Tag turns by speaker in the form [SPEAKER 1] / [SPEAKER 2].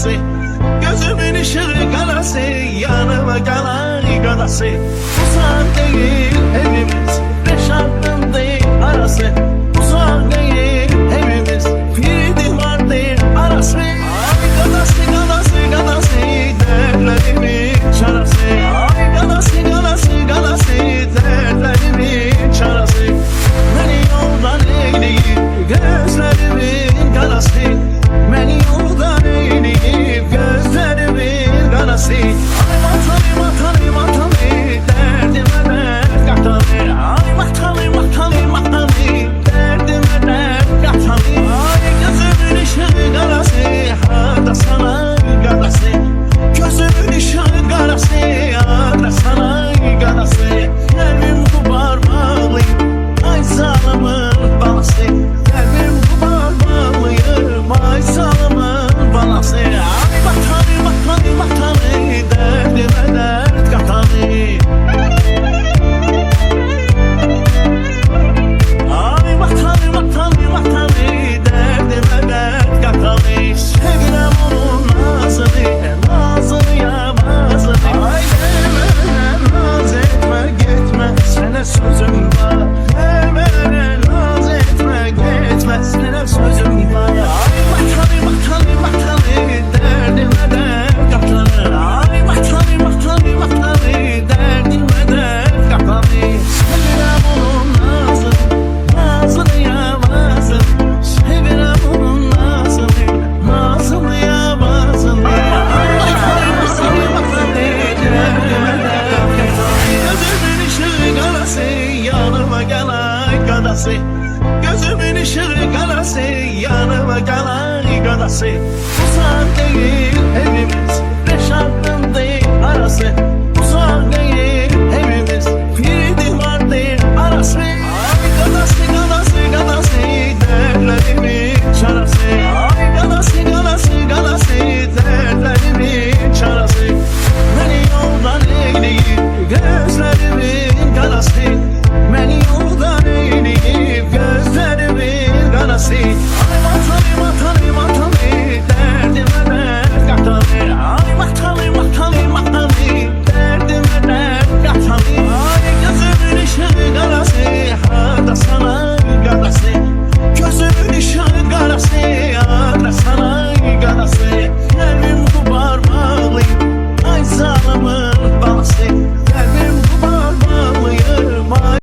[SPEAKER 1] karası, gözümün ışığı karası, yanıma kalan karası. Uzak değil evimiz, beş hakkın değil arası. Uzak değil evimiz, bir divar değil arası. Ay karası, karası, karası, dertlerimin çarası. Ay karası, karası, karası, dertlerimin çarası. Beni yoldan eğleyip gözlerimin karası. Beni yoldan eğleyip gözlerimin karası. Ay vatanı, vatanı, vatanı, derdime dert katanı. Ay vatanı, vatanı, vatanı, derdime dert katanı. Ay gözümün ışığı karası, hada sana karası. Gözümün ışığı karası, hada sana karası. Kalbim kubar bağlıyım, ay zalimin balası. Kalbim kubar bağlıyım, ay zalimin balası. Ay vatanı, vatanı, vatanı, derdime dert katanı. Ay vatanı, vatanı, vatanı, derdime dert katanı. Sevirem onun nazını, nazını yamazını. Ay demene naz etme gitme, sana sözüm var. Demene naz etme gitme, sana sözüm var. Ay vatanı, vatanı, vatanı, derdime dert katanı. Ay vatanı, vatanı, vatanı, derdime dert katanı. Sevirem onun nazını, nazını yamazını. Sevirem onun nazını, nazını yamazını. Ay vatanı, vatanı, vatanı, derdime dert katanı. Gözümün ışığı karası, yanıma kalan karası. Gözümün ışığı karası, yanıma kalan karası. Uzak değil evimiz, beş hakkın değil arası.